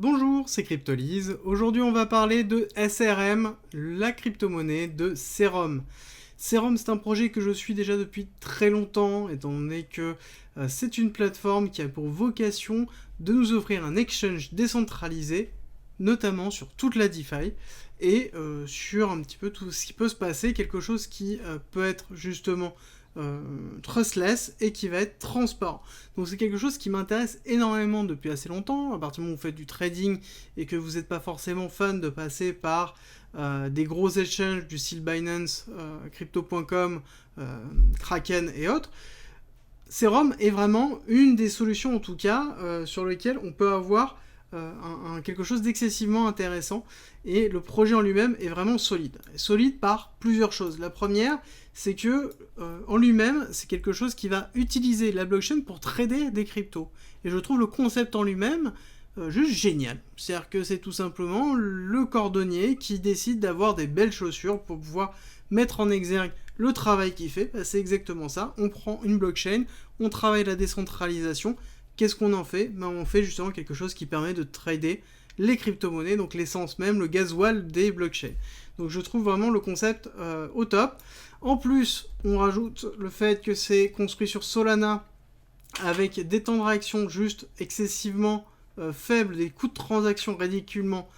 Bonjour, c'est Cryptolyse. Aujourd'hui, on va parler de SRM, la crypto-monnaie de Serum. Serum, c'est un projet que je suis déjà depuis très longtemps, étant donné que c'est une plateforme qui a pour vocation de nous offrir un exchange décentralisé, notamment sur toute la DeFi, et sur un petit peu tout ce qui peut se passer, quelque chose qui peut être justement trustless et qui va être transparent. Donc c'est quelque chose qui m'intéresse énormément depuis assez longtemps. À partir du moment où vous faites du trading et que vous n'êtes pas forcément fan de passer par des gros exchanges du style Binance, Crypto.com, Kraken et autres, Serum est vraiment une des solutions en tout cas sur lesquelles on peut avoir quelque chose d'excessivement intéressant, et le projet en lui-même est vraiment solide. Solide par plusieurs choses. La première, c'est que en lui-même, c'est quelque chose qui va utiliser la blockchain pour trader des cryptos. Et je trouve le concept en lui-même juste génial. C'est-à-dire que c'est tout simplement le cordonnier qui décide d'avoir des belles chaussures pour pouvoir mettre en exergue le travail qu'il fait. C'est exactement ça. On prend une blockchain, on travaille la décentralisation. Qu'est-ce qu'on en fait ? On fait justement quelque chose qui permet de trader les crypto-monnaies, donc l'essence même, le gasoil des blockchains. Donc je trouve vraiment le concept au top. En plus, on rajoute le fait que c'est construit sur Solana, avec des temps de réaction juste excessivement faibles, des coûts de transaction ridiculement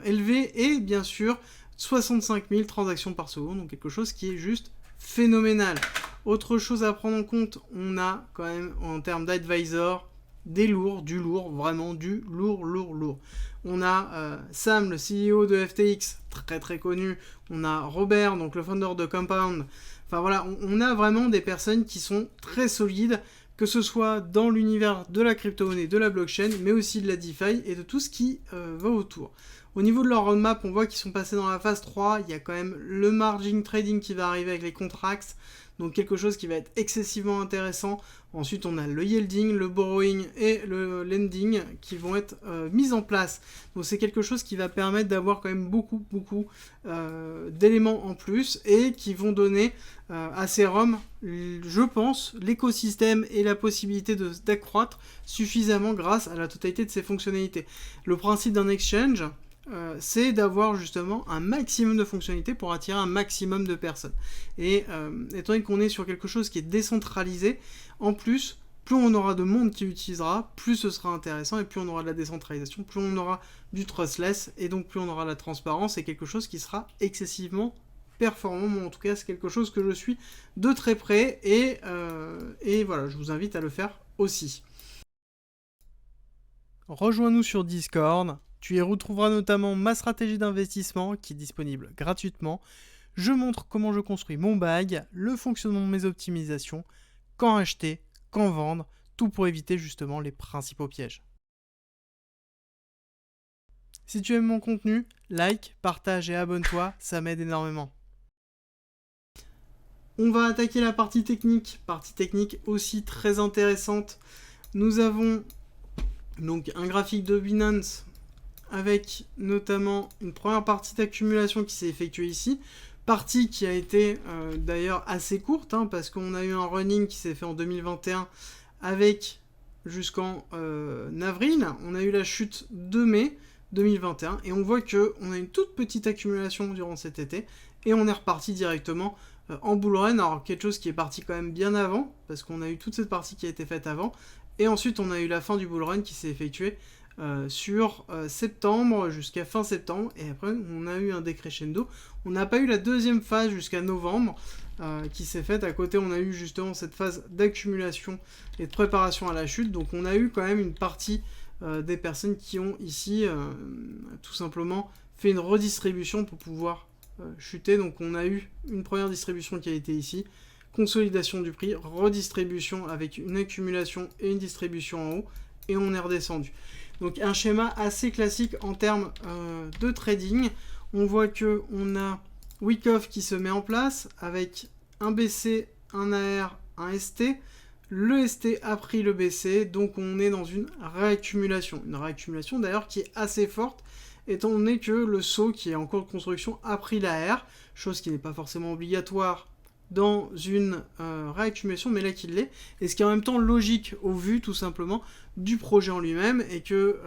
élevés, et bien sûr 65 000 transactions par seconde, donc quelque chose qui est juste phénoménal. Autre chose à prendre en compte, on a quand même en termes d'advisor du lourd, vraiment du lourd. On a Sam, le CEO de FTX, très très connu. On a Robert, donc le founder de Compound. Enfin voilà, on a vraiment des personnes qui sont très solides, que ce soit dans l'univers de la crypto-monnaie, de la blockchain, mais aussi de la DeFi et de tout ce qui va autour. Au niveau de leur roadmap, on voit qu'ils sont passés dans la phase 3, il y a quand même le margin trading qui va arriver avec les contracts, donc quelque chose qui va être excessivement intéressant. Ensuite, on a le yielding, le borrowing et le lending qui vont être mis en place. Donc c'est quelque chose qui va permettre d'avoir quand même beaucoup d'éléments en plus, et qui vont donner à Serum, je pense, l'écosystème et la possibilité d'accroître suffisamment grâce à la totalité de ses fonctionnalités. Le principe d'un exchange, c'est d'avoir justement un maximum de fonctionnalités pour attirer un maximum de personnes. Et étant donné qu'on est sur quelque chose qui est décentralisé, en plus, plus on aura de monde qui l'utilisera, plus ce sera intéressant, et plus on aura de la décentralisation, plus on aura du trustless, et donc plus on aura de la transparence, et quelque chose qui sera excessivement performant. Moi, en tout cas, c'est quelque chose que je suis de très près, et voilà, je vous invite à le faire aussi. Rejoins-nous sur Discord. Tu y retrouveras notamment ma stratégie d'investissement qui est disponible gratuitement. Je montre comment je construis mon bag, le fonctionnement de mes optimisations, quand acheter, quand vendre, tout pour éviter justement les principaux pièges. Si tu aimes mon contenu, like, partage et abonne-toi, ça m'aide énormément. On va attaquer la partie technique aussi très intéressante. Nous avons donc un graphique de Binance avec notamment une première partie d'accumulation qui s'est effectuée ici, partie qui a été d'ailleurs assez courte, parce qu'on a eu un running qui s'est fait en 2021 avec jusqu'en avril, on a eu la chute de mai 2021, et on voit qu'on a une toute petite accumulation durant cet été, et on est reparti directement en bull run, alors quelque chose qui est parti quand même bien avant, parce qu'on a eu toute cette partie qui a été faite avant, et ensuite on a eu la fin du bull run qui s'est effectuée sur septembre jusqu'à fin septembre, et après on a eu un décrescendo. On n'a pas eu la deuxième phase jusqu'à novembre qui s'est faite. À côté, on a eu justement cette phase d'accumulation et de préparation à la chute. Donc on a eu quand même une partie des personnes qui ont ici tout simplement fait une redistribution pour pouvoir chuter. Donc on a eu une première distribution qui a été ici, consolidation du prix, redistribution avec une accumulation et une distribution en haut, et on est redescendu. Donc un schéma assez classique en termes de trading. On voit qu'on a Wyckoff qui se met en place avec un BC, un AR, un ST. Le ST a pris le BC, donc on est dans une réaccumulation. Une réaccumulation d'ailleurs qui est assez forte, étant donné que le saut qui est en cours de construction a pris l'AR, chose qui n'est pas forcément obligatoire dans une réaccumulation, mais là qu'il l'est, et ce qui est en même temps logique au vu tout simplement du projet en lui-même, et que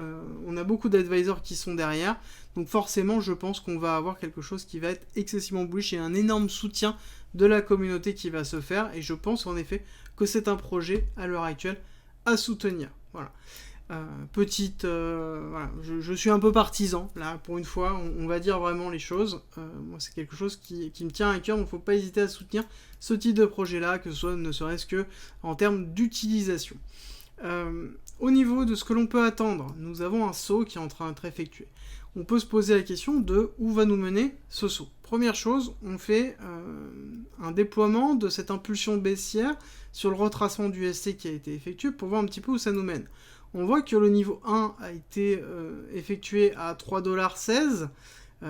on a beaucoup d'advisors qui sont derrière, donc forcément je pense qu'on va avoir quelque chose qui va être excessivement bullish et un énorme soutien de la communauté qui va se faire, et je pense en effet que c'est un projet à l'heure actuelle à soutenir. Voilà. Voilà, je suis un peu partisan, là, pour une fois, on va dire vraiment les choses. Moi, c'est quelque chose qui me tient à cœur, donc il ne faut pas hésiter à soutenir ce type de projet-là, que ce soit ne serait-ce que en termes d'utilisation. Au niveau de ce que l'on peut attendre, nous avons un saut qui est en train d'être effectué. On peut se poser la question de où va nous mener ce saut. Première chose, on fait un déploiement de cette impulsion baissière sur le retracement du ST qui a été effectué pour voir un petit peu où ça nous mène. On voit que le niveau 1 a été effectué à 3,16$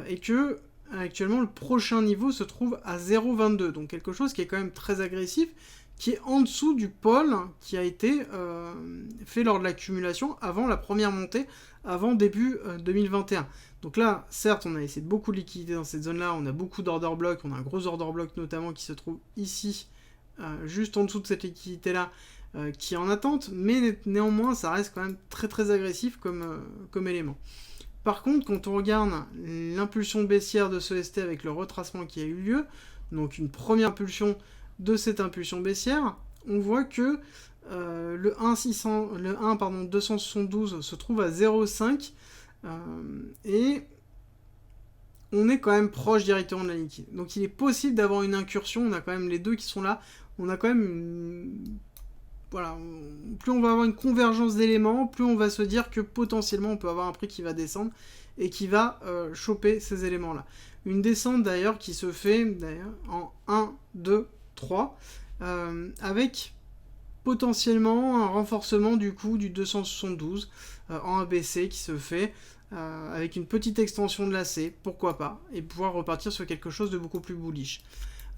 et que actuellement le prochain niveau se trouve à 0,22$. Donc quelque chose qui est quand même très agressif, qui est en dessous du pôle qui a été fait lors de l'accumulation avant la première montée, avant début 2021. Donc là, certes, on a laissé beaucoup de liquidités dans cette zone-là, on a beaucoup d'order block, on a un gros order block notamment qui se trouve ici, juste en dessous de cette liquidité-là, qui est en attente, mais néanmoins, ça reste quand même très très agressif comme élément. Par contre, quand on regarde l'impulsion baissière de ce ST avec le retracement qui a eu lieu, donc une première impulsion de cette impulsion baissière, on voit que le 272 se trouve à 0,5 et on est quand même proche directement de la liquide. Donc il est possible d'avoir une incursion, on a quand même les deux qui sont là, on a quand même voilà, plus on va avoir une convergence d'éléments, plus on va se dire que potentiellement on peut avoir un prix qui va descendre et qui va choper ces éléments-là. Une descente d'ailleurs qui se fait en 1, 2, 3, avec potentiellement un renforcement du coup du 272 en ABC qui se fait avec une petite extension de l'AC, pourquoi pas, et pouvoir repartir sur quelque chose de beaucoup plus bullish.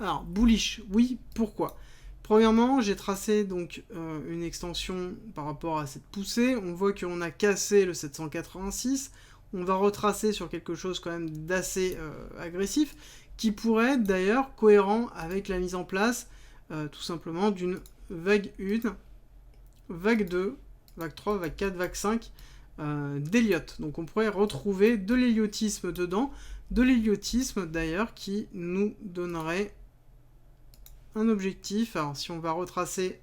Alors, bullish, oui, pourquoi ? Premièrement, j'ai tracé donc une extension par rapport à cette poussée. On voit qu'on a cassé le 786. On va retracer sur quelque chose quand même d'assez agressif, qui pourrait être d'ailleurs cohérent avec la mise en place tout simplement d'une vague 1, vague 2, vague 3, vague 4, vague 5 d'Elliott. Donc on pourrait retrouver de l'héliotisme dedans, de l'héliotisme d'ailleurs qui nous donnerait un objectif. Alors si on va retracer,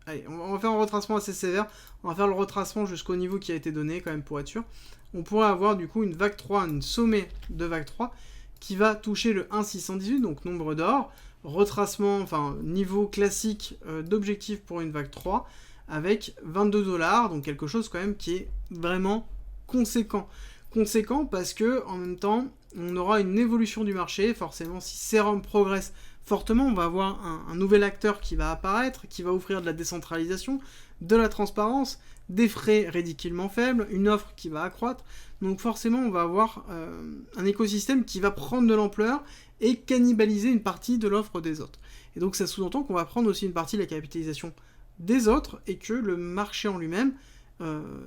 allez, on va faire un retracement assez sévère, on va faire le retracement jusqu'au niveau qui a été donné quand même pour être sûr. On pourrait avoir du coup une vague 3, un sommet de vague 3 qui va toucher le 1,618, donc nombre d'or, retracement, enfin niveau classique d'objectif pour une vague 3 avec 22$, donc quelque chose quand même qui est vraiment conséquent. Conséquent parce que en même temps on aura une évolution du marché, forcément si Serum progresse fortement, on va avoir un nouvel acteur qui va apparaître, qui va offrir de la décentralisation, de la transparence, des frais ridiculement faibles, une offre qui va accroître, donc forcément on va avoir un écosystème qui va prendre de l'ampleur et cannibaliser une partie de l'offre des autres. Et donc ça sous-entend qu'on va prendre aussi une partie de la capitalisation des autres et que le marché en lui-même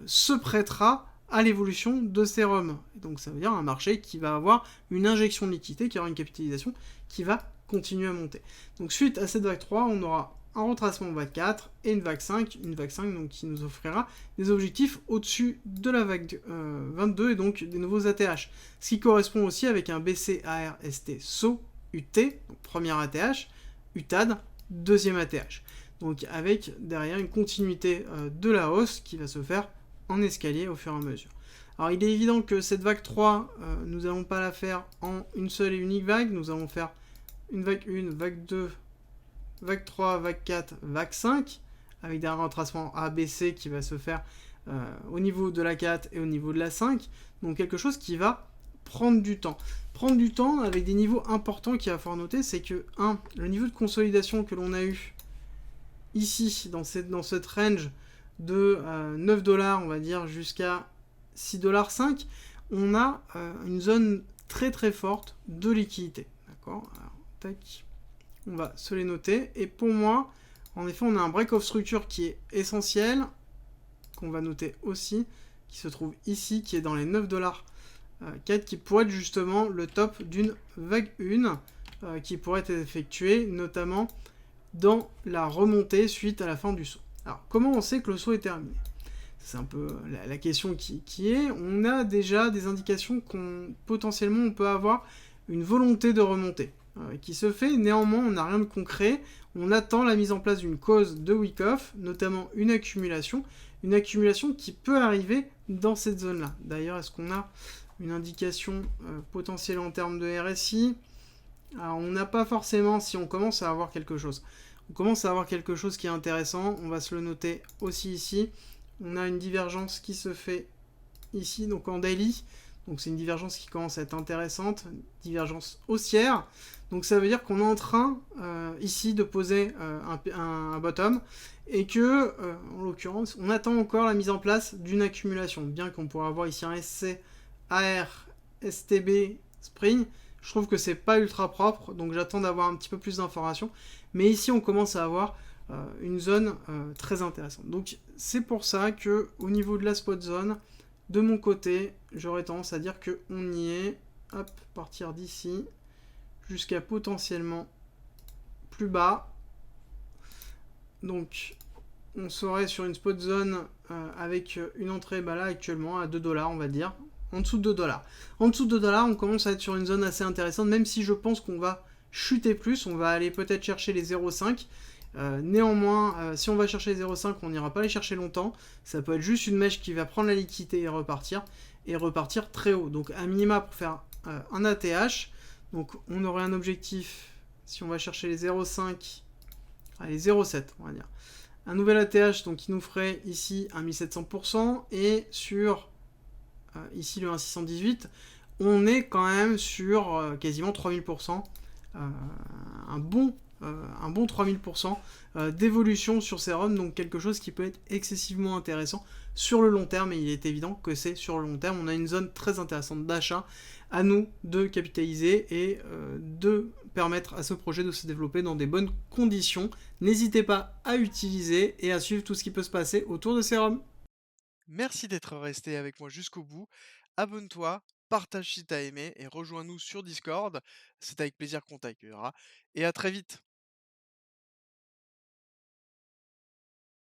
se prêtera à l'évolution de Serum. Et donc ça veut dire un marché qui va avoir une injection de liquidité, qui aura une capitalisation qui va continuer à monter. Donc suite à cette vague 3, on aura un retracement vague 4 et une vague 5 donc qui nous offrira des objectifs au-dessus de la vague 22 et donc des nouveaux ATH. Ce qui correspond aussi avec un BCARST SO UT, donc premier ATH, UTAD, deuxième ATH. Donc avec derrière une continuité de la hausse qui va se faire en escalier au fur et à mesure. Alors il est évident que cette vague 3, nous n'allons pas la faire en une seule et unique vague, nous allons faire une vague 1, vague 2, vague 3, vague 4, vague 5, avec des retracements ABC qui va se faire au niveau de la 4 et au niveau de la 5, donc quelque chose qui va prendre du temps. Prendre du temps avec des niveaux importants qu'il va falloir noter, c'est que, le niveau de consolidation que l'on a eu ici, dans cette range de 9$, on va dire, jusqu'à 6,5$, on a une zone très très forte de liquidité. D'accord ? Alors, tac. On va se les noter. Et pour moi, en effet, on a un break-off structure qui est essentiel, qu'on va noter aussi, qui se trouve ici, qui est dans les 9$, 4, qui pourrait être justement le top d'une vague 1, qui pourraient être effectuées, notamment dans la remontée suite à la fin du saut. Alors, comment on sait que le saut est terminé? C'est un peu la question qui est. On a déjà des indications qu'on potentiellement on peut avoir une volonté de remonter qui se fait. Néanmoins, on n'a rien de concret. On attend la mise en place d'une cause de week-off, notamment une accumulation qui peut arriver dans cette zone-là. D'ailleurs, est-ce qu'on a une indication potentielle en termes de RSI? Alors, on n'a pas forcément, si on commence à avoir quelque chose. On commence à avoir quelque chose qui est intéressant, on va se le noter aussi ici. On a une divergence qui se fait ici, donc en daily. Donc c'est une divergence qui commence à être intéressante, divergence haussière. Donc ça veut dire qu'on est en train ici de poser un bottom et que, en l'occurrence, on attend encore la mise en place d'une accumulation. Bien qu'on pourrait avoir ici un SC, AR, STB, Spring, je trouve que c'est pas ultra propre, donc j'attends d'avoir un petit peu plus d'informations. Mais ici, on commence à avoir une zone très intéressante. Donc c'est pour ça que au niveau de la spot zone, de mon côté, j'aurais tendance à dire qu'on y est. Hop, partir d'ici jusqu'à potentiellement plus bas. Donc on serait sur une spot zone avec une entrée là actuellement à 2 dollars, on va dire. En dessous de 2 dollars. En dessous de 2 dollars, on commence à être sur une zone assez intéressante, même si je pense qu'on va chuter plus. On va aller peut-être chercher les 0,5. Néanmoins, si on va chercher les 0,5, on n'ira pas les chercher longtemps. Ça peut être juste une mèche qui va prendre la liquidité et repartir très haut. Donc à minima pour faire un ATH. Donc on aurait un objectif, si on va chercher les 0,5, allez 0,7 on va dire. Un nouvel ATH donc qui nous ferait ici un 1700% et sur ici le 1,618, on est quand même sur quasiment 3000%. Un bon 3000% d'évolution sur Serum, donc quelque chose qui peut être excessivement intéressant sur le long terme, et il est évident que c'est sur le long terme. On a une zone très intéressante d'achat, à nous de capitaliser et de permettre à ce projet de se développer dans des bonnes conditions. N'hésitez pas à utiliser et à suivre tout ce qui peut se passer autour de Serum. Merci d'être resté avec moi jusqu'au bout. Abonne-toi, partage si t'as aimé et rejoins-nous sur Discord. C'est avec plaisir qu'on t'accueillera. Et à très vite.